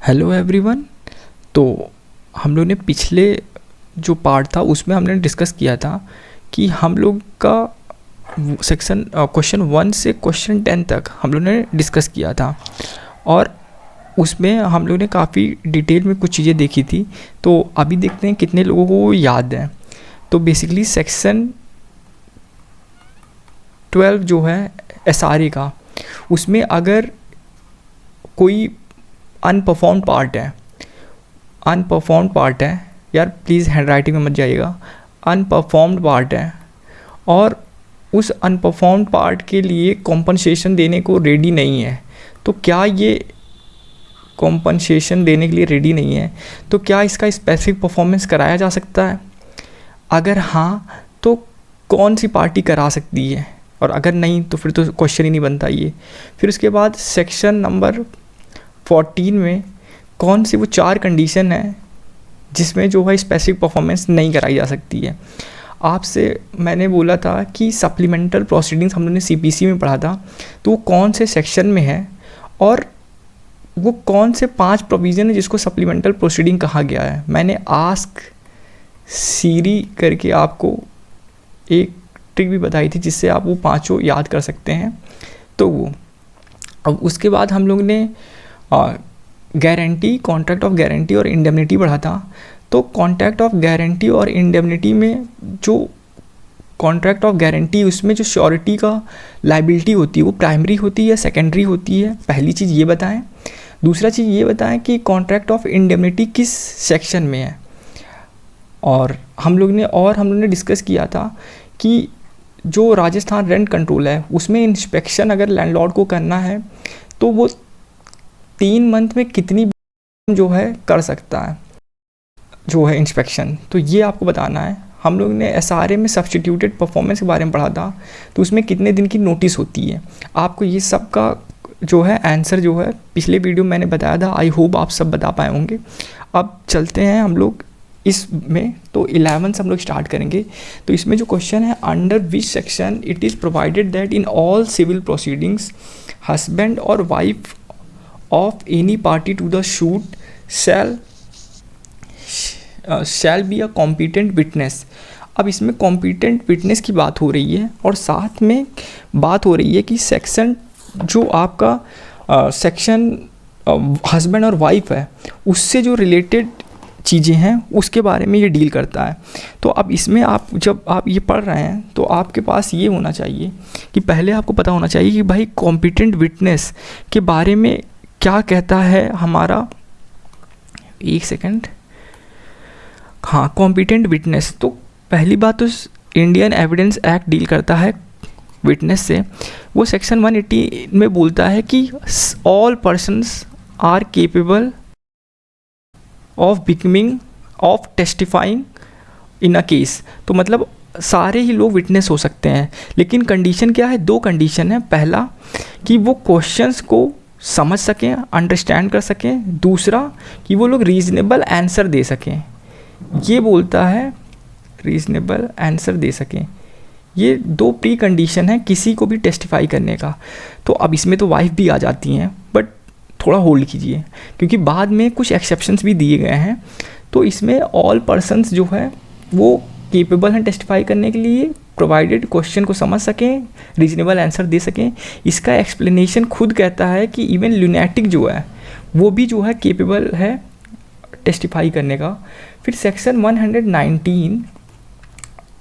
Hello everyone. तो हम लोग ने पिछले जो पार्ट था उसमें हमने डिस्कस किया था कि हम लोग का सेक्शन क्वेश्चन 1 से क्वेश्चन 10 तक हम लोग ने डिस्कस किया था और उसमें हम लोग ने काफ़ी डिटेल में कुछ चीज़ें देखी थी। तो अभी देखते हैं कितने लोगों को वो याद है। तो बेसिकली सेक्शन 12 जो है एसआरए का, उसमें अगर कोई अनपरफॉर्म पार्ट है यार, प्लीज़ हैंड राइटिंग में मत जाइएगा, अनपरफॉर्म्ड पार्ट है और उस अनपरफॉर्म्ड पार्ट के लिए कॉम्पनसेशन देने को रेडी नहीं है, तो क्या ये कॉम्पनसेशन देने के लिए रेडी नहीं है तो क्या इसका स्पेसिफिक परफॉर्मेंस कराया जा सकता है? अगर हाँ तो कौन सी पार्टी करा सकती है, और अगर नहीं तो फिर तो क्वेश्चन ही नहीं बनता ये। फिर उसके बाद सेक्शन नंबर 14 में कौन सी वो 4 कंडीशन है जिसमें जो है स्पेसिफिक परफॉर्मेंस नहीं कराई जा सकती है। आपसे मैंने बोला था कि सप्लीमेंटल प्रोसीडिंग्स हम लोगों ने सीपीसी में पढ़ा था, तो वो कौन से सेक्शन में है और वो कौन से 5 प्रोविज़न है जिसको सप्लीमेंटल प्रोसीडिंग कहा गया है। मैंने आस्क सीरी करके आपको एक ट्रिक भी बताई थी जिससे आप वो 5 याद कर सकते हैं। तो वो अब उसके बाद हम लोग ने गारंटी, कॉन्ट्रैक्ट ऑफ गारंटी और इंडेमनिटी पढ़ा था। तो कॉन्ट्रैक्ट ऑफ गारंटी और इंडेमनिटी में जो कॉन्ट्रैक्ट ऑफ गारंटी, उसमें जो श्योरिटी का लाइबिलिटी होती है वो प्राइमरी होती है या सेकेंडरी होती है, पहली चीज़ ये बताएं। दूसरा चीज़ ये बताएं कि कॉन्ट्रैक्ट ऑफ इंडेमनिटी किस सेक्शन में है। और हम लोग ने डिस्कस किया था कि जो राजस्थान रेंट कंट्रोल है उसमें इंस्पेक्शन अगर लैंडलॉर्ड को करना है तो वो 3 मंथ में कितनी जो है कर सकता है जो है इंस्पेक्शन, तो ये आपको बताना है। हम लोग ने एसआरए में सब्स्टिट्यूटेड परफॉर्मेंस के बारे में पढ़ा था, तो उसमें कितने दिन की नोटिस होती है। आपको ये सब का जो है आंसर जो है पिछले वीडियो में मैंने बताया था, आई होप आप सब बता पाए होंगे। अब चलते हैं हम लोग इसमें, तो 11 से हम लोग स्टार्ट करेंगे। तो इसमें जो क्वेश्चन है, under which section it is provided that in all civil proceedings husband और wife of any party to the suit shall be a competent witness। अब इसमें competent witness की बात हो रही है और साथ में बात हो रही है कि सेक्शन जो आपका सेक्शन हस्बैंड और वाइफ है उससे जो रिलेटेड चीज़ें हैं उसके बारे में ये डील करता है। तो अब इसमें आप जब आप ये पढ़ रहे हैं तो आपके पास ये होना चाहिए कि पहले आपको पता होना चाहिए कि भाई कॉम्पिटेंट विटनेस के बारे में क्या कहता है हमारा, एक सेकंड, हाँ, कॉम्पिटेंट विटनेस। तो पहली बात तो इंडियन एविडेंस एक्ट डील करता है विटनेस से। वो सेक्शन 180 में बोलता है कि all persons are capable of testifying in a case. तो मतलब सारे ही लोग विटनेस हो सकते हैं, लेकिन कंडीशन क्या है, 2 कंडीशन है। पहला कि वो क्वेश्चंस को समझ सकें, अंडरस्टैंड कर सकें। दूसरा कि वो लोग रीज़नेबल आंसर दे सकें। ये बोलता है रीज़नेबल आंसर दे सकें। ये 2 प्री कंडीशन है किसी को भी टेस्टिफाई करने का। तो अब इसमें तो वाइफ भी आ जाती हैं, बट थोड़ा होल्ड कीजिए क्योंकि बाद में कुछ एक्सेप्शंस भी दिए गए हैं। तो इसमें ऑल पर्सन्स जो है वो केपेबल हैं टेस्टिफाई करने के लिए, प्रोवाइडेड क्वेश्चन को समझ सकें, रीजनेबल आंसर दे सकें। इसका एक्सप्लेनेशन खुद कहता है कि इवन ल्यूनेटिक जो है वो भी जो है केपेबल है टेस्टिफाई करने का। फिर सेक्शन 119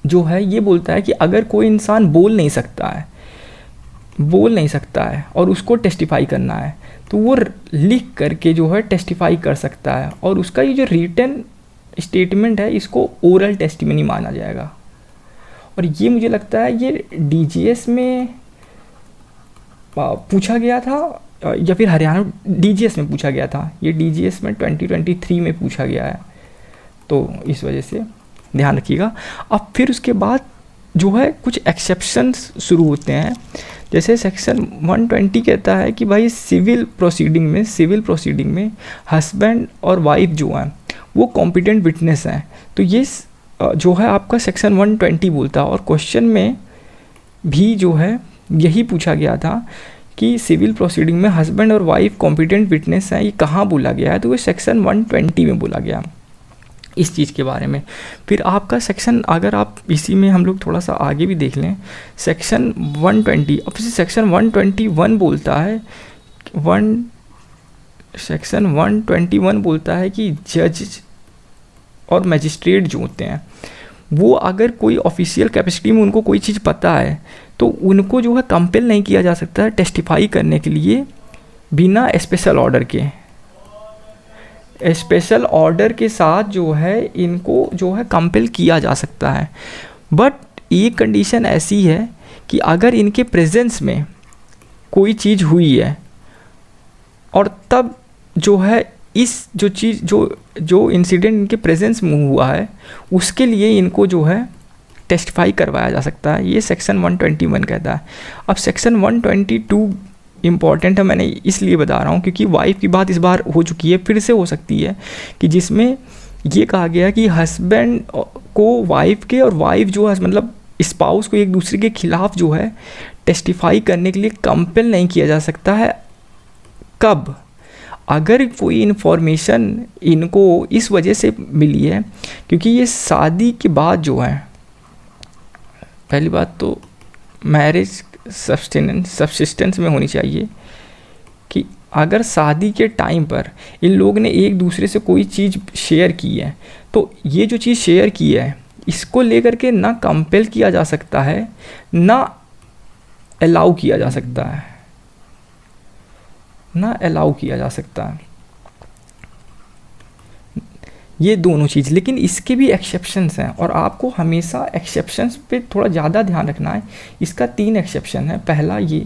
जो है ये बोलता है कि अगर कोई इंसान बोल नहीं सकता है और उसको टेस्टिफाई करना है तो वो लिख करके जो है टेस्टिफाई कर सकता है, और उसका ये जो रिटन स्टेटमेंट है इसको ओरल टेस्टिमनी माना जाएगा। और ये मुझे लगता है ये डीजीएस में पूछा गया था या फिर हरियाणा डीजीएस में पूछा गया था। ये डीजीएस में 2023 में पूछा गया है, तो इस वजह से ध्यान रखिएगा। अब फिर उसके बाद जो है कुछ एक्सेप्शंस शुरू होते हैं। जैसे सेक्शन 120 कहता है कि भाई सिविल प्रोसीडिंग में हस्बैंड और वाइफ जो हैं वो कॉम्पिटेंट विटनेस हैं। तो ये जो है आपका सेक्शन 120 बोलता है। और क्वेश्चन में भी जो है यही पूछा गया था कि सिविल प्रोसीडिंग में हस्बैंड और वाइफ कॉम्पिटेंट विटनेस हैं, ये कहाँ बोला गया है, तो ये सेक्शन 120 में बोला गया इस चीज़ के बारे में। फिर आपका सेक्शन, अगर आप इसी में हम लोग थोड़ा सा आगे भी देख लें, सेक्शन 120, अब सेक्शन 121 बोलता है, सेक्शन 121 बोलता है कि जज और मजिस्ट्रेट जो होते हैं वो अगर कोई ऑफिशियल कैपेसिटी में उनको कोई चीज़ पता है तो उनको जो है कंपेल नहीं किया जा सकता है टेस्टिफाई करने के लिए बिना स्पेशल ऑर्डर के। स्पेशल ऑर्डर के साथ जो है इनको जो है कंपेल किया जा सकता है, बट एक कंडीशन ऐसी है कि अगर इनके प्रेजेंस में कोई चीज़ हुई है और तब जो है इस जो चीज़ जो इंसिडेंट इनके प्रेजेंस में हुआ है उसके लिए इनको जो है टेस्टिफाई करवाया जा सकता है, ये सेक्शन 121 कहता है। अब सेक्शन 122 इम्पॉर्टेंट है, मैंने इसलिए बता रहा हूँ क्योंकि वाइफ की बात इस बार हो चुकी है, फिर से हो सकती है कि जिसमें ये कहा गया कि हस्बैंड को वाइफ के और वाइफ जो है मतलब स्पाउस को एक दूसरे के खिलाफ जो है टेस्टिफाई करने के लिए कंपेल नहीं किया जा सकता है। कब? अगर कोई इन्फॉर्मेशन इनको इस वजह से मिली है क्योंकि ये शादी के बाद जो है, पहली बात तो मैरिज सब्सिस्टेंस में होनी चाहिए कि अगर शादी के टाइम पर इन लोग ने एक दूसरे से कोई चीज़ शेयर की है तो ये जो चीज़ शेयर की है इसको लेकर के ना कंपेल किया जा सकता है ना अलाउ किया जा सकता है, ना अलाउ किया जा सकता है, ये दोनों चीज़। लेकिन इसके भी एक्सेप्शंस हैं और आपको हमेशा एक्सेप्शंस पे थोड़ा ज़्यादा ध्यान रखना है। इसका 3 एक्सेप्शन है। पहला ये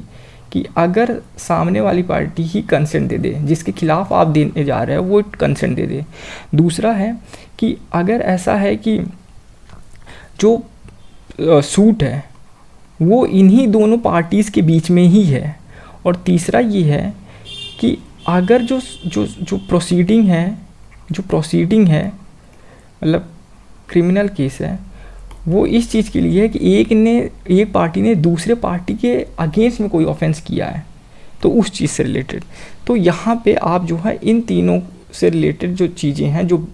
कि अगर सामने वाली पार्टी ही कंसेंट दे दे, जिसके खिलाफ आप देने जा रहे हैं वो कंसेंट दे दे। दूसरा है कि अगर ऐसा है कि जो सूट है वो इन्हीं दोनों पार्टीज़ के बीच में ही है। और तीसरा ये है कि अगर जो प्रोसीडिंग है मतलब क्रिमिनल केस है वो इस चीज़ के लिए है कि एक पार्टी ने दूसरे पार्टी के अगेंस्ट में कोई ऑफेंस किया है तो उस चीज़ से रिलेटेड। तो यहाँ पे आप जो है इन तीनों से रिलेटेड जो चीज़ें हैं जो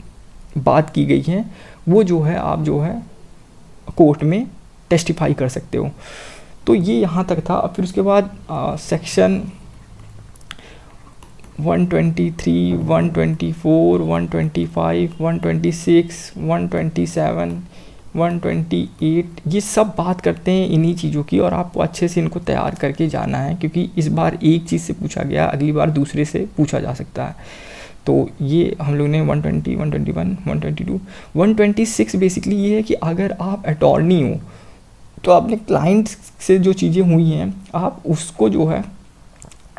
बात की गई हैं वो जो है आप जो है कोर्ट में टेस्टिफाई कर सकते हो। तो ये यहाँ तक था। अब फिर उसके बाद सेक्शन 123, 124, 125, 126, 127, 128 ये सब बात करते हैं इन्हीं चीज़ों की और आपको अच्छे से इनको तैयार करके जाना है क्योंकि इस बार एक चीज़ से पूछा गया, अगली बार दूसरे से पूछा जा सकता है। तो ये हम लोग ने 120, 121, 122, 126 बेसिकली ये है कि अगर आप अटॉर्नी हो तो अपने क्लाइंट से जो चीज़ें हुई हैं आप उसको जो है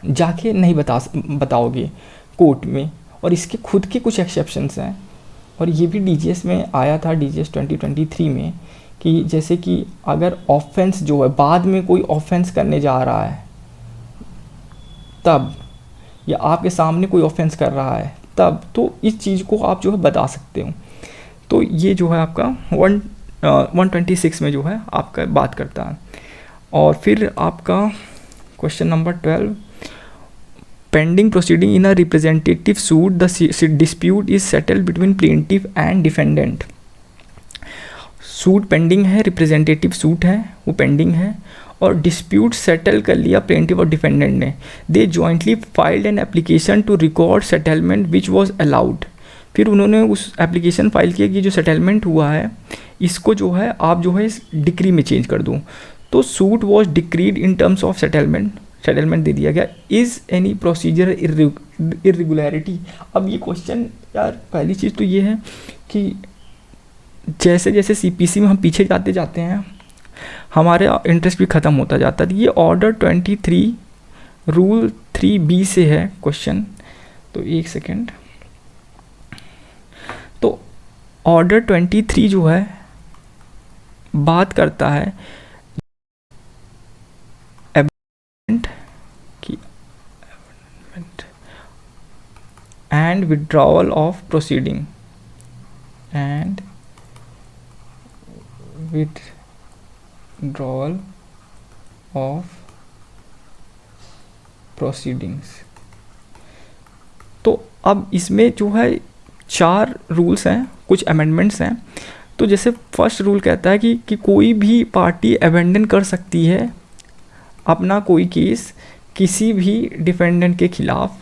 जाके नहीं बताओगे कोर्ट में, और इसके खुद के कुछ एक्सेप्शंस हैं। और ये भी डीजीएस में आया था, डीजीएस 2023 में, कि जैसे कि अगर ऑफेंस जो है बाद में कोई ऑफेंस करने जा रहा है तब, या आपके सामने कोई ऑफेंस कर रहा है तब, तो इस चीज़ को आप जो है बता सकते हो। तो ये जो है आपका 126 में जो है आपका बात करता है। और फिर आपका question number 12, pending proceeding in a representative suit the dispute is settled between plaintiff and defendant. Suit pending है, रिप्रेजेंटेटिव सूट है वो पेंडिंग है और डिस्प्यूट सेटल कर लिया प्लेंटिफ और डिफेंडेंट ने। They jointly filed an application to record settlement which was allowed. फिर उन्होंने उस एप्लीकेशन फाइल किया कि जो सेटलमेंट हुआ है इसको जो है आप जो है इस डिक्री में चेंज कर दो। तो suit was decreed in terms of settlement दे दिया गया। Is any procedure irregularity. अब ये क्वेश्चन यार, पहली चीज़ तो ये है कि जैसे जैसे सीपीसी में हम पीछे जाते जाते हैं हमारे इंटरेस्ट भी ख़त्म होता जाता है। ये ऑर्डर 23 रूल 3B से है क्वेश्चन, तो एक सेकेंड। तो ऑर्डर 23 जो है बात करता है and withdrawal of proceeding and withdrawal of proceedings. तो अब इसमें जो है 4 रूल्स हैं, कुछ अमेंडमेंट्स हैं। तो जैसे फर्स्ट रूल कहता है कि कोई भी पार्टी अबेंडन कर सकती है अपना कोई केस किसी भी डिफेंडेंट के खिलाफ,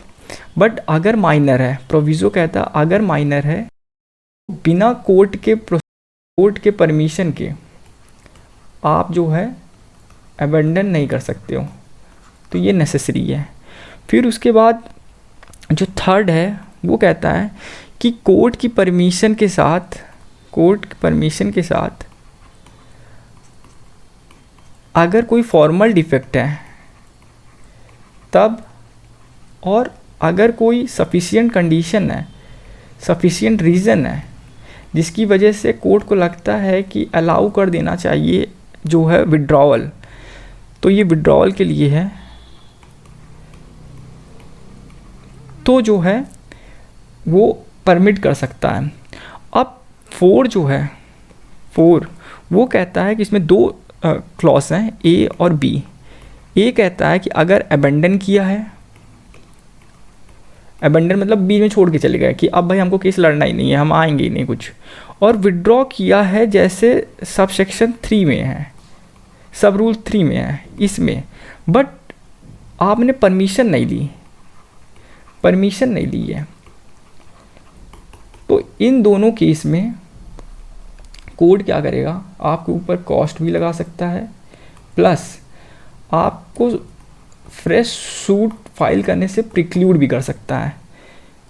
बट अगर माइनर है, प्रोविज़ो कहता है अगर माइनर है, बिना कोर्ट के परमिशन के आप जो है अबेंडन नहीं कर सकते हो। तो ये नेसेसरी है। फिर उसके बाद जो थर्ड है वो कहता है कि कोर्ट की परमिशन के साथ अगर कोई फॉर्मल डिफेक्ट है तब, और अगर कोई सफिशिएंट कंडीशन है, सफिशिएंट रीज़न है जिसकी वजह से कोर्ट को लगता है कि अलाउ कर देना चाहिए जो है विड्रॉवल, तो ये विड्रॉवल के लिए है। तो जो है वो परमिट कर सकता है। अब 4 जो है 4 वो कहता है कि इसमें 2 क्लॉज हैं, ए और बी। ए कहता है कि अगर अबेंडन किया है, अबेंडन मतलब बीच में छोड़ के चले गए कि अब भाई हमको केस लड़ना ही नहीं है, हम आएंगे ही नहीं कुछ, और विड्रॉ किया है जैसे सब सेक्शन 3 में है, सब रूल 3 में है इसमें, बट आपने परमिशन नहीं ली है। तो इन दोनों केस में कोर्ट क्या करेगा, आपके ऊपर कॉस्ट भी लगा सकता है, प्लस आपको फ्रेश सूट फाइल करने से प्रिक्लूड भी कर सकता है।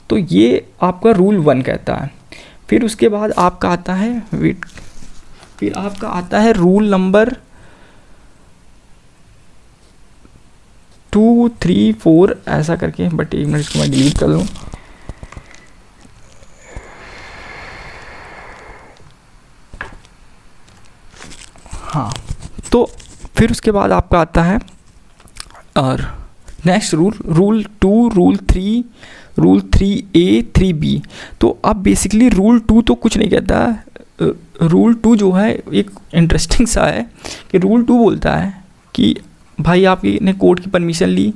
तो ये आपका रूल 1 कहता है। फिर उसके बाद आपका आता है रूल नंबर 2, 3, 4 ऐसा करके, बट एक मिनट इसको मैं डिलीट कर लूँ। हाँ, तो फिर उसके बाद आपका आता है और next rule 2, rule 3, rule 3A, 3B। तो अब बेसिकली रूल 2 तो कुछ नहीं कहता। रूल 2 जो है एक इंटरेस्टिंग सा है कि रूल 2 बोलता है कि भाई आपने कोर्ट की परमिशन ली,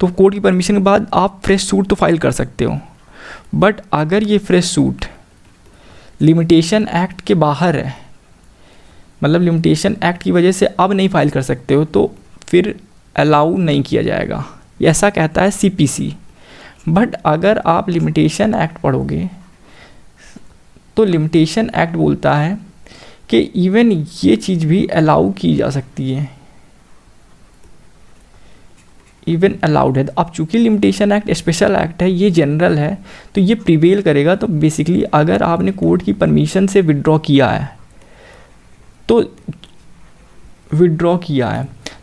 तो कोर्ट की परमिशन के बाद आप फ्रेश सूट तो फाइल कर सकते हो, बट अगर ये फ्रेश सूट लिमिटेशन एक्ट के बाहर है, मतलब लिमिटेशन एक्ट की वजह से अब नहीं फाइल कर सकते हो, तो फिर अलाउ नहीं किया जाएगा, ऐसा कहता है CPC। बट अगर आप लिमिटेशन एक्ट पढ़ोगे तो लिमिटेशन एक्ट बोलता है कि इवन ये चीज़ भी अलाउ की जा सकती है, इवन अलाउड है। अब चूंकि लिमिटेशन एक्ट स्पेशल एक्ट है, ये जनरल है, तो ये प्रिवेल करेगा। तो बेसिकली अगर आपने कोर्ट की परमिशन से विड्रॉ किया है, तो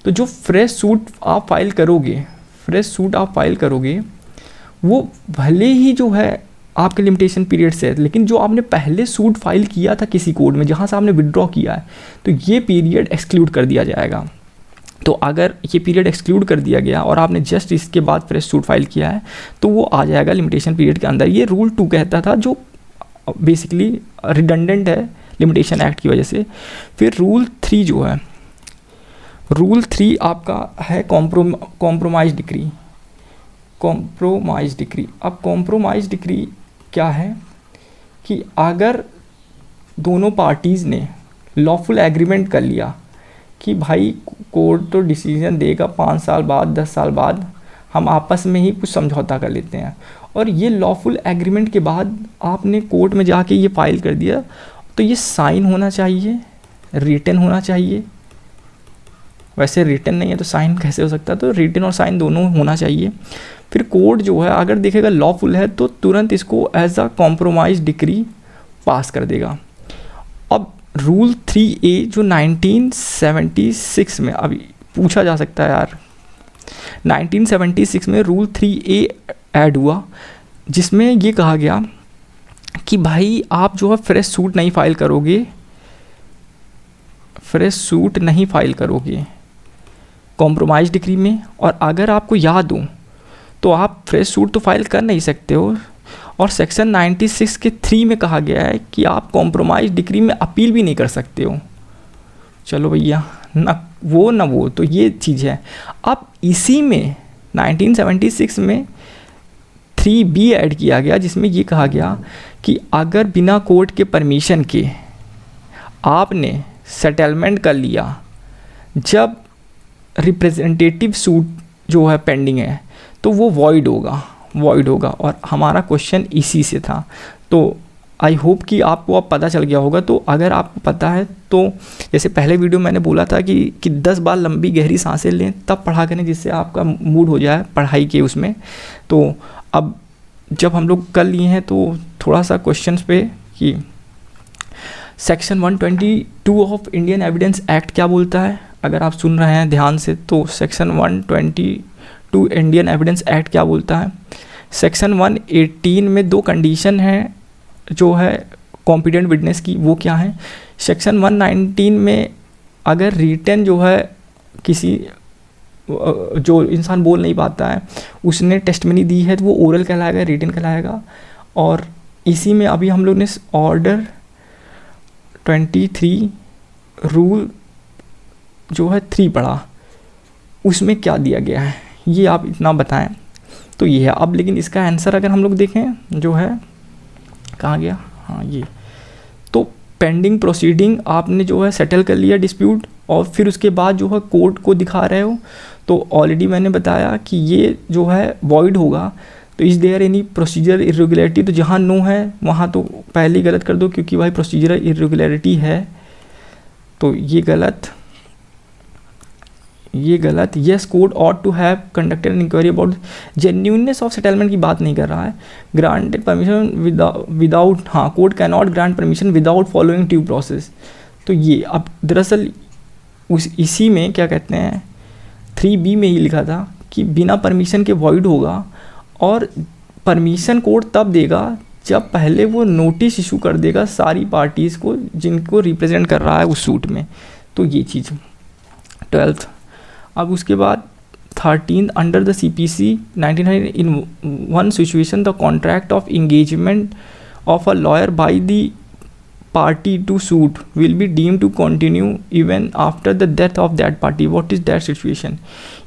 जो फ्रेश सूट आप फाइल करोगे वो भले ही जो है आपके लिमिटेशन पीरियड से है, लेकिन जो आपने पहले सूट फाइल किया था किसी कोर्ट में जहाँ से आपने विड्रॉ किया है, तो ये पीरियड एक्सक्लूड कर दिया जाएगा। तो अगर ये पीरियड एक्सक्लूड कर दिया गया और आपने जस्ट इसके बाद फ्रेश सूट फाइल किया है, तो वो आ जाएगा लिमिटेशन पीरियड के अंदर। ये रूल 2 कहता था, जो बेसिकली रिडंडेंट है लिमिटेशन एक्ट की वजह से। फिर रूल 3 जो है, रूल 3 आपका है कॉम्प्रोमाइज डिक्री। अब कॉम्प्रोमाइज डिक्री क्या है कि अगर दोनों पार्टीज़ ने लॉफुल एग्रीमेंट कर लिया कि भाई कोर्ट तो डिसीजन देगा 5 साल बाद, 10 साल बाद, हम आपस में ही कुछ समझौता कर लेते हैं, और ये लॉफुल एग्रीमेंट के बाद आपने कोर्ट में जाके ये फाइल कर दिया, तो ये साइन होना चाहिए, रिटन होना चाहिए। वैसे रिटन नहीं है तो साइन कैसे हो सकता है, तो रिटन और साइन दोनों होना चाहिए। फिर कोर्ट जो है अगर देखेगा लॉफुल है तो तुरंत इसको as a compromise decree pass कर देगा। अब रूल 3A जो 1976 में, अभी पूछा जा सकता है यार, 1976 में रूल 3A ऐड हुआ, जिसमें ये कहा गया कि भाई आप जो है फ्रेश सूट नहीं फाइल करोगे कॉम्प्रोमाइज डिक्री में, और अगर आपको याद हो तो आप फ्रेश सूट तो फाइल कर नहीं सकते हो, और सेक्शन 96 के 3 में कहा गया है कि आप कॉम्प्रोमाइज डिक्री में अपील भी नहीं कर सकते हो। चलो भैया, ना वो तो ये चीज़ है। अब इसी में 1976 में 3B ऐड किया गया, जिसमें ये कहा गया कि अगर बिना कोर्ट के परमिशन के आपने सेटलमेंट कर लिया, जब रिप्रेजेंटेटिव सूट जो है पेंडिंग है, तो वो वॉइड होगा। और हमारा क्वेश्चन इसी से था। तो आई होप कि आपको अब पता चल गया होगा। तो अगर आपको पता है तो जैसे पहले वीडियो मैंने बोला था कि 10 बार लंबी गहरी सांसें लें तब पढ़ा करें, जिससे आपका मूड हो जाए पढ़ाई के उसमें। तो अब जब हम लोग कर लिए हैं तो थोड़ा सा क्वेश्चंस पे कि section 122 of Indian evidence act क्या बोलता है। अगर आप सुन रहे हैं ध्यान से तो सेक्शन 122 इंडियन एविडेंस एक्ट क्या बोलता है। सेक्शन 118 में 2 कंडीशन हैं जो है कॉम्पिटेंट विटनेस की, वो क्या है। सेक्शन 119 में अगर रिटन जो है किसी जो इंसान बोल नहीं पाता है उसने टेस्टमनी दी है तो वो ओरल कहलाएगा, रिटन कहलाएगा। और इसी में अभी हम लोग ने ऑर्डर 23 रूल जो है 3 पढ़ा, उसमें क्या दिया गया है ये आप इतना बताएं। तो ये है। अब लेकिन इसका आंसर अगर हम लोग देखें जो है कहाँ गया, हाँ ये। तो पेंडिंग प्रोसीडिंग आपने जो है सेटल कर लिया डिस्प्यूट, और फिर उसके बाद जो है कोर्ट को दिखा रहे हो, तो ऑलरेडी मैंने बताया कि ये जो है वॉइड होगा। तो is there any procedure irregularity, तो जहाँ नो है वहाँ तो पहले ही गलत कर दो, क्योंकि भाई प्रोसीजर इरेगुलरिटी है। तो ये गलत। Yes court ought to have conducted an inquiry about genuineness of settlement की बात नहीं कर रहा है। ग्रांटेड परमिशन विदाउट, हाँ court can not grant permission without following due process. तो ये अब दरअसल इसी में क्या कहते हैं 3B में ही लिखा था कि बिना परमिशन के वॉइड होगा, और परमिशन कोर्ट तब देगा जब पहले वो नोटिस इशू कर देगा सारी पार्टीज़ को जिनको रिप्रेजेंट कर रहा है उस सूट में। तो ये चीज़ 12th। अब उसके बाद 13 under the CPC 1900 in one situation the contract of engagement of a lawyer by the party to suit will be deem to continue even after the death of that party. What is that situation.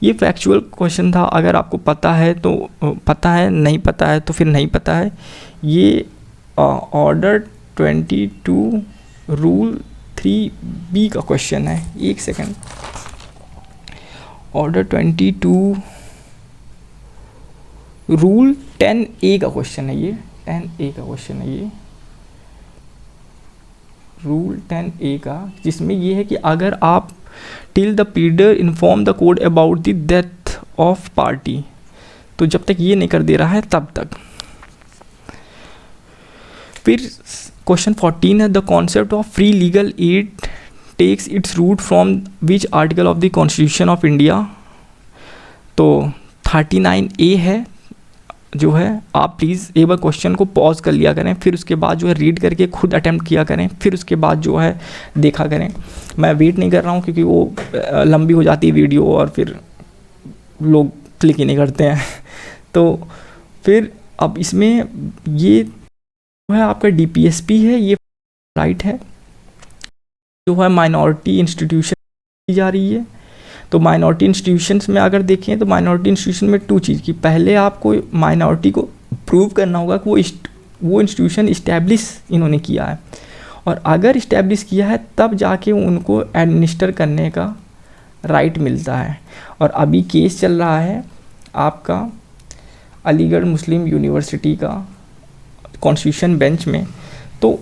ये factual question था। अगर आपको पता है तो पता है, नहीं पता है तो फिर नहीं पता है। ये ऑर्डर 22 रूल 3B का क्वेश्चन है। एक सेकेंड, ऑर्डर 22 रूल 10A का क्वेश्चन है ये, 10A का क्वेश्चन है ये, रूल 10A का, जिसमें ये है कि अगर आप till the pleader inform the court about the death of party, तो जब तक ये नहीं कर दे रहा है तब तक। फिर क्वेश्चन 14 है the concept of free legal aid takes its root from which article of the constitution of India. तो 39A है जो है। आप प्लीज़ एक बार क्वेश्चन को पॉज कर लिया करें, फिर उसके बाद जो है रीड करके खुद अटेम्प्ट किया करें, फिर उसके बाद जो है देखा करें। मैं वेट नहीं कर रहा हूँ क्योंकि वो लंबी हो जाती है वीडियो और फिर लोग क्लिक ही नहीं करते हैं। तो फिर अब इसमें ये जो है आपका DPSP है, ये राइट है जो है माइनॉरिटी इंस्टीट्यूशन की जा रही है। तो माइनॉरिटी इंस्टीट्यूशंस में अगर देखें तो माइनॉरिटी इंस्टीट्यूशन में 2 चीज़ की, पहले आपको माइनॉरिटी को प्रूव करना होगा कि वो इंस्टीट्यूशन इस्टेब्लिश इन्होंने किया है, और अगर इस्टेब्लिश किया है तब जाके उनको एडमिनिस्टर करने का राइट मिलता है। और अभी केस चल रहा है आपका अलीगढ़ मुस्लिम यूनिवर्सिटी का कॉन्स्टिट्यूशन बेंच में, तो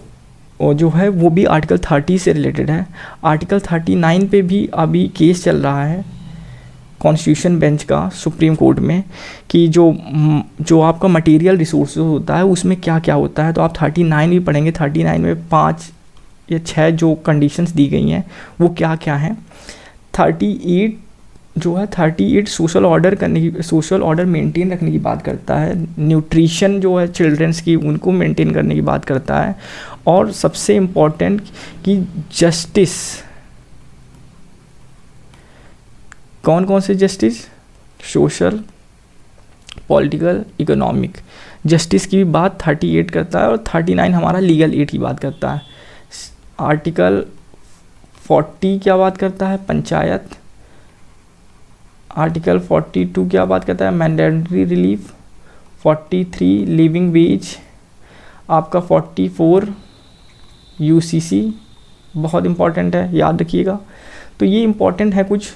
जो है वो भी आर्टिकल 30 से रिलेटेड है। आर्टिकल 39 पे भी अभी केस चल रहा है कॉन्स्टिट्यूशन बेंच का सुप्रीम कोर्ट में, कि जो आपका मटेरियल रिसोर्सेज होता है उसमें क्या क्या होता है। तो आप 39 भी पढ़ेंगे। 39 में 5 या 6 जो कंडीशंस दी गई हैं वो क्या क्या हैं। 38 जो है 38 सोशल ऑर्डर मेंटेन रखने की बात करता है। न्यूट्रिशन जो है चिल्ड्रंस की उनको मेंटेन करने की बात करता है। और सबसे इम्पॉर्टेंट कि जस्टिस, कौन कौन से justice, social, political, economic justice की भी बात 38 करता है। और 39 हमारा लीगल एड की बात करता है। आर्टिकल 40 क्या बात करता है, पंचायत आर्टिकल 42 क्या बात करता है, मैंडेटरी रिलीफ, 43 लिविंग वेज, आपका 44 यूसीसी, बहुत इंपॉर्टेंट है, याद रखिएगा। तो ये इंपॉर्टेंट है कुछ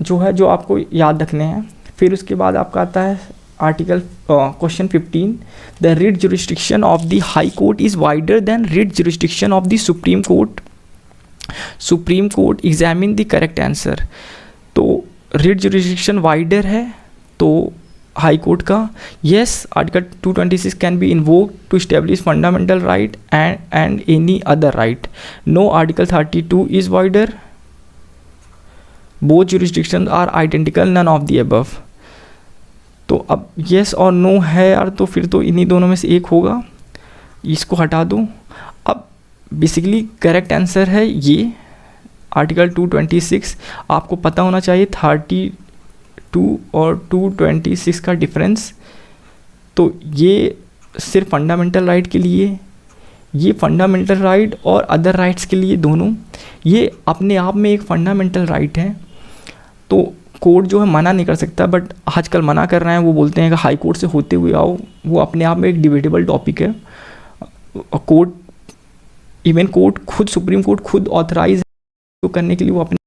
जो है जो आपको याद रखने हैं। फिर उसके बाद आपका आता है article question 15, the writ jurisdiction of the High Court is wider than writ jurisdiction of the Supreme Court, Supreme Court examine the correct answer. तो रिट जुरिस्डिक्शन वाइडर है तो हाई कोर्ट का, yes article 226 can be invoked to establish fundamental right and any other right, no article 32 is wider, both jurisdiction are identical, none of the above. तो अब yes और no है यार, तो फिर तो इन्हीं दोनों में से एक होगा, इसको हटा दो। अब बेसिकली करेक्ट आंसर है ये आर्टिकल 226। आपको पता होना चाहिए 32 और 226 का डिफरेंस। तो ये सिर्फ फंडामेंटल राइट के लिए, ये फंडामेंटल राइट और अदर राइट्स के लिए दोनों, ये अपने आप में एक फंडामेंटल राइट है। तो कोर्ट जो है मना नहीं कर सकता, बट आजकल मना कर रहे हैं, वो बोलते हैं कि हाई कोर्ट से होते हुए आओ, वो अपने आप में एक डिबेटेबल टॉपिक है। कोर्ट, इवन कोर्ट खुद, सुप्रीम कोर्ट खुद ऑथराइज करने के लिए, वो अपनी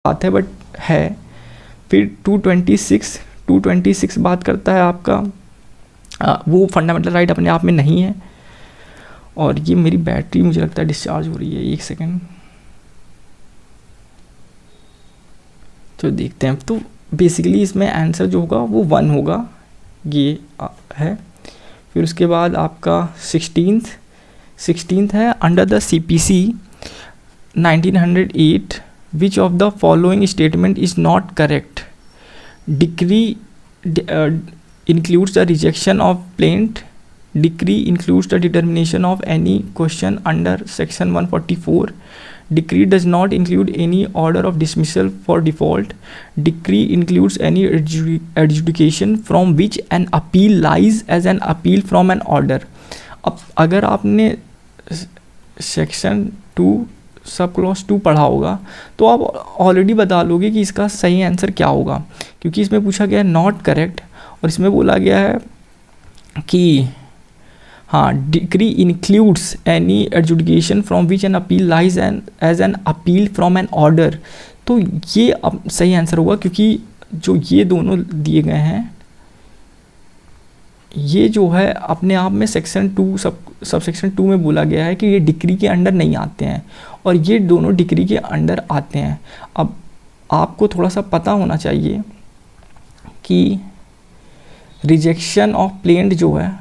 बात है, बट है। फिर 226 बात करता है आपका, वो फंडामेंटल राइट अपने आप में नहीं है। और ये मेरी बैटरी मुझे लगता है डिस्चार्ज हो रही है, एक सेकेंड, तो देखते हैं। तो बेसिकली इसमें आंसर जो होगा वो 1 होगा, ये है। फिर उसके बाद आपका 16th है, under the CPC 1908 which of the following statement is not correct, decree includes the rejection of plaint, decree includes the determination of any question under section 144, decree does not include any order of dismissal for default, decree includes any adjudication from which an appeal lies as an appeal from an order। अब अगर आपने section 2 sub clause 2 पढ़ा होगा तो आप already बता लोगे कि इसका सही आंसर क्या होगा, क्योंकि इसमें पूछा गया है नॉट करेक्ट, और इसमें बोला गया है कि हाँ, decree includes any adjudication from which an appeal lies as an appeal from an order. तो ये अब सही आंसर होगा, क्योंकि जो ये दोनों दिए गए हैं ये जो है अपने आप में सेक्शन 2 सब सेक्शन 2 में बोला गया है कि ये डिक्री के अंडर नहीं आते हैं, और ये दोनों डिक्री के अंडर आते हैं। अब आपको थोड़ा सा पता होना चाहिए कि रिजेक्शन ऑफ प्लेंट जो है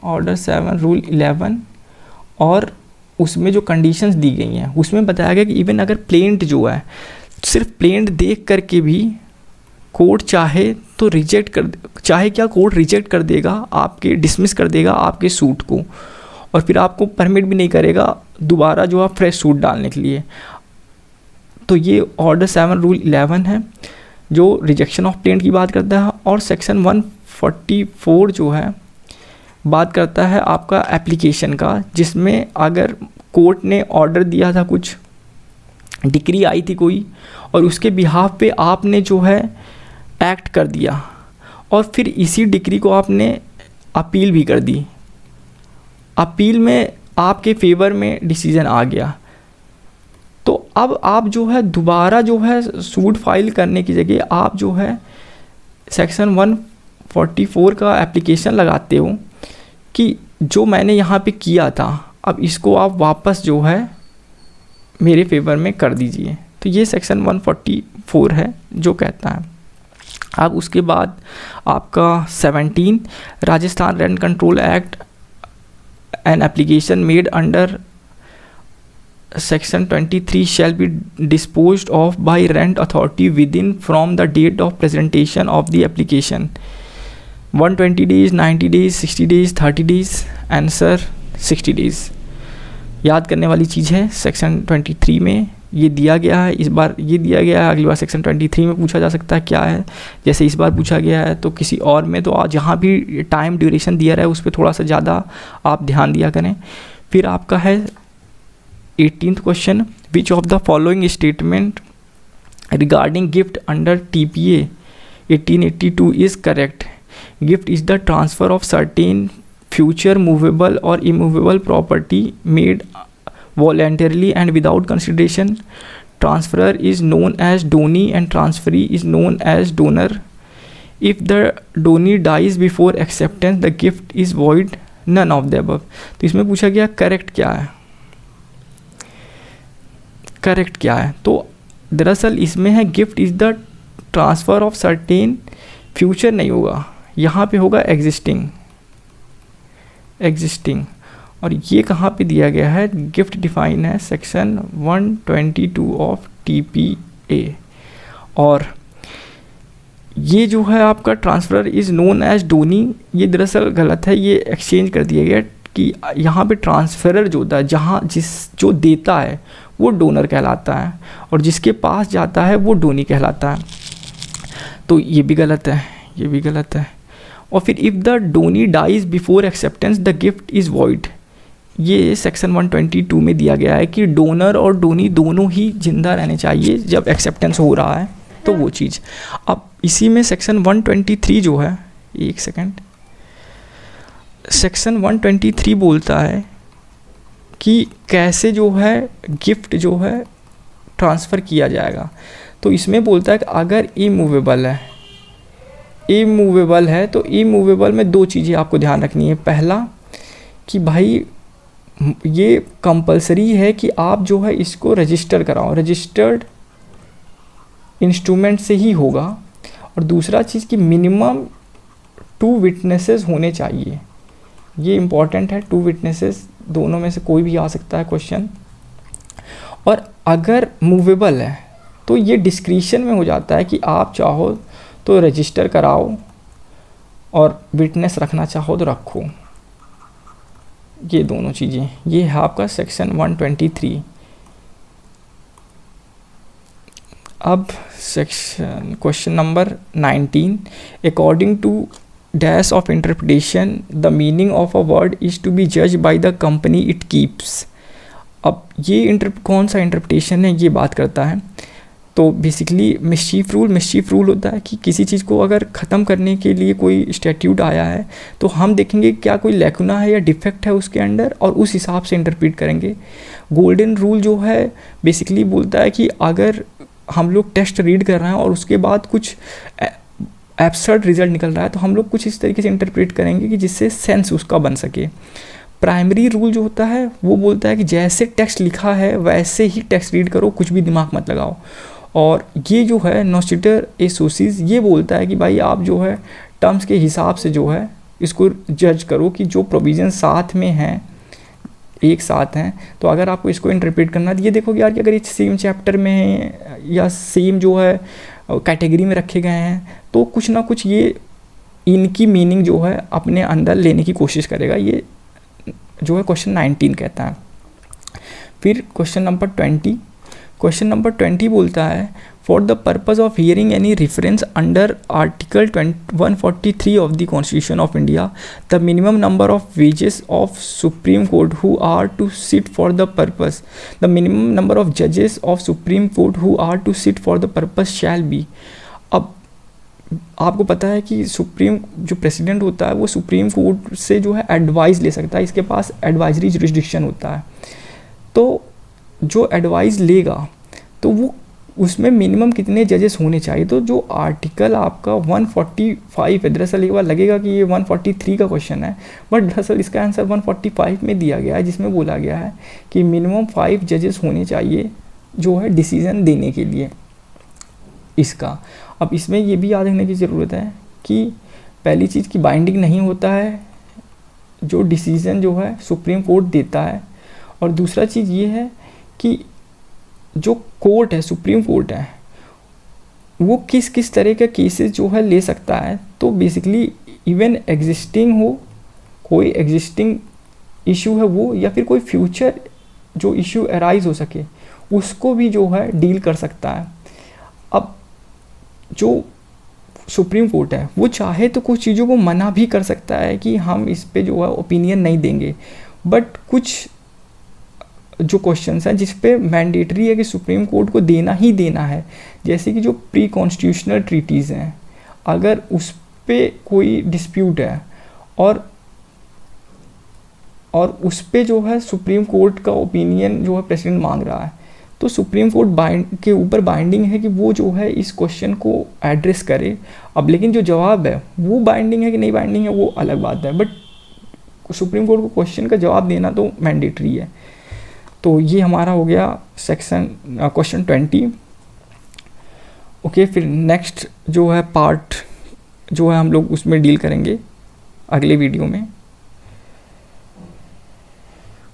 ऑर्डर 7 रूल 11, और उसमें जो कंडीशंस दी गई हैं उसमें बताया गया कि इवन अगर प्लेंट जो है सिर्फ प्लेंट देख करके भी कोर्ट चाहे तो रिजेक्ट कर, चाहे क्या कोर्ट रिजेक्ट कर देगा, आपके डिसमिस कर देगा आपके सूट को, और फिर आपको परमिट भी नहीं करेगा दोबारा जो आप फ्रेश सूट डालने के लिए। तो ये ऑर्डर 7 रूल 11 है जो रिजेक्शन ऑफ प्लेंट की बात करता है, और सेक्शन 144 जो है बात करता है आपका एप्लीकेशन का, जिसमें अगर कोर्ट ने ऑर्डर दिया था, कुछ डिक्री आई थी कोई, और उसके बिहाफ पे आपने जो है एक्ट कर दिया, और फिर इसी डिक्री को आपने अपील भी कर दी, अपील में आपके फेवर में डिसीजन आ गया, तो अब आप जो है दोबारा जो है सूट फाइल करने की जगह आप जो है सेक्शन 144 का एप्लीकेशन लगाते हो कि जो मैंने यहाँ पे किया था अब इसको आप वापस जो है मेरे फेवर में कर दीजिए। तो ये सेक्शन 144 है जो कहता है। अब उसके बाद आपका 17 Rajasthan rent control act an application made under section 23 shall be disposed of by rent authority within from the date of presentation of the application, 120 days, 90 days, 60 days, 30 days, answer 60 days। याद करने वाली चीज़ है, सेक्शन 23 में ये दिया गया है, इस बार ये दिया गया है, अगली बार सेक्शन 23 में पूछा जा सकता है क्या है, जैसे इस बार पूछा गया है तो किसी और में, तो आज जहाँ भी टाइम ड्यूरेशन दिया रहा है उस पर थोड़ा सा ज़्यादा आप ध्यान दिया करें। फिर आपका है 18th question, which of the following statement regarding gift under TPA 1882 is correct. Gift is the transfer of certain future movable or immovable property made voluntarily and without consideration. Transferor is known as donee and transferee is known as donor. If the donee dies before acceptance, the gift is void. None of the above. तो इसमें पूछा गया correct क्या है, correct क्या है? तो दरअसल इसमें है gift is the transfer of certain, future नहीं होगा, यहाँ पे होगा एग्जिस्टिंग, एग्जिस्टिंग। और ये कहाँ पे दिया गया है? गिफ्ट डिफाइन है सेक्शन 122 ऑफ TPA। और ये जो है आपका transfer is known as donee, ये दरअसल गलत है, ये एक्सचेंज कर दिया गया कि यहाँ पे ट्रांसफरर जो होता है, जहाँ जो देता है वो डोनर कहलाता है और जिसके पास जाता है वो डोनी कहलाता है। तो ये भी गलत है, ये भी गलत है। और फिर if the donee dies before acceptance the gift is void, ये सेक्शन 122 में दिया गया है कि डोनर और डोनी दोनों ही जिंदा रहने चाहिए जब एक्सेप्टेंस हो रहा है, तो वो चीज़। अब इसी में सेक्शन 123 जो है, एक सेकेंड, सेक्शन 123 बोलता है कि कैसे जो है गिफ्ट जो है ट्रांसफ़र किया जाएगा। तो इसमें बोलता है कि अगर इमूवेबल है, इमूवेबल है तो इमूवेबल में दो चीज़ें आपको ध्यान रखनी है। पहला कि भाई ये कंपलसरी है कि आप जो है इसको रजिस्टर कराओ, रजिस्टर्ड इंस्ट्रूमेंट से ही होगा। और दूसरा चीज़ कि मिनिमम 2 विटनेसेस होने चाहिए, ये इम्पॉर्टेंट है। 2 विटनेसेस, दोनों में से कोई भी आ सकता है क्वेश्चन। और अगर मूवेबल है तो ये डिस्क्रिशन में हो जाता है कि आप चाहो तो रजिस्टर कराओ और विटनेस रखना चाहो तो रखो, ये दोनों चीज़ें। ये है आपका सेक्शन 123। अब section question number 19, according to dash of interpretation the meaning of a word is to be जज by the company it keeps. अब ये कौन सा इंटरप्रिटेशन है, ये बात करता है। तो बेसिकली मिस्चीफ रूल होता है कि किसी चीज़ को अगर ख़त्म करने के लिए कोई स्टैट्यूट आया है तो हम देखेंगे क्या कोई लैकुना है या डिफेक्ट है उसके अंडर और उस हिसाब से इंटरप्रेट करेंगे। गोल्डन रूल जो है बेसिकली बोलता है कि अगर हम लोग टेस्ट रीड कर रहे हैं और उसके बाद कुछ एब्सर्ड रिजल्ट निकल रहा है तो हम लोग कुछ इस तरीके से इंटरप्रेट करेंगे कि जिससे सेंस उसका बन सके। प्राइमरी रूल जो होता है वो बोलता है कि जैसे टेक्स्ट लिखा है वैसे ही टेक्स्ट रीड करो, कुछ भी दिमाग मत लगाओ। और ये जो है नोस्टिटर ए सोसिस ये बोलता है कि भाई आप जो है टर्म्स के हिसाब से जो है इसको जज करो कि जो प्रोविज़न साथ में हैं, एक साथ हैं। तो अगर आपको इसको इंटरप्रेट करना है तो ये देखोगे यार कि अगर ये सेम चैप्टर में है या सेम जो है कैटेगरी में रखे गए हैं तो कुछ ना कुछ ये इनकी मीनिंग जो है अपने अंदर लेने की कोशिश करेगा, ये जो है क्वेश्चन 19 कहता है। फिर क्वेश्चन नंबर 20, क्वेश्चन नंबर 20 बोलता है for the purpose of hearing any reference under article 143 of the constitution of India the minimum number of wages of supreme court who are to sit for the purpose the minimum number of जजेस of supreme court who are to sit for the purpose shall be. अब आपको पता है कि supreme जो president होता है वो सुप्रीम कोर्ट से जो है एडवाइस ले सकता है, इसके पास एडवाइजरी जुरिस्डिक्शन होता है। तो जो एडवाइस लेगा तो वो उसमें मिनिमम कितने जजेस होने चाहिए। तो जो आर्टिकल आपका 145 है, दरअसल एक बार लगेगा कि ये 143 का क्वेश्चन है, बट दरअसल इसका आंसर 145 में दिया गया है, जिसमें बोला गया है कि मिनिमम 5 जजेस होने चाहिए जो है डिसीज़न देने के लिए इसका। अब इसमें ये भी याद रखने की ज़रूरत है कि पहली चीज़ की बाइंडिंग नहीं होता है जो डिसीज़न जो है सुप्रीम कोर्ट देता है, और दूसरा चीज़ ये है कि जो कोर्ट है, सुप्रीम कोर्ट है, वो किस किस तरह के केसेस जो है ले सकता है। तो बेसिकली इवन एग्जिस्टिंग हो, कोई एग्जिस्टिंग इशू है वो, या फिर कोई फ्यूचर जो इशू अराइज हो सके उसको भी जो है डील कर सकता है। अब जो सुप्रीम कोर्ट है वो चाहे तो कुछ चीज़ों को मना भी कर सकता है कि हम इस पे जो है ओपिनियन नहीं देंगे, बट कुछ जो क्वेश्चंस हैं जिस पे मैंडेटरी है कि सुप्रीम कोर्ट को देना ही देना है, जैसे कि जो प्री कॉन्स्टिट्यूशनल ट्रीटीज़ हैं, अगर उस पे कोई डिस्प्यूट है और उस पे जो है सुप्रीम कोर्ट का ओपिनियन जो है प्रेसिडेंट मांग रहा है, तो सुप्रीम कोर्ट के ऊपर बाइंडिंग है कि वो जो है इस क्वेश्चन को एड्रेस करे। अब लेकिन जो जवाब है वो बाइंडिंग है कि नहीं बाइंडिंग है वो अलग बात है, बट सुप्रीम कोर्ट को क्वेश्चन का जवाब देना तो मैंडेटरी है। तो ये हमारा हो गया सेक्शन क्वेश्चन 20। ओके, फिर नेक्स्ट जो है पार्ट जो है हम लोग उसमें डील करेंगे अगले वीडियो में।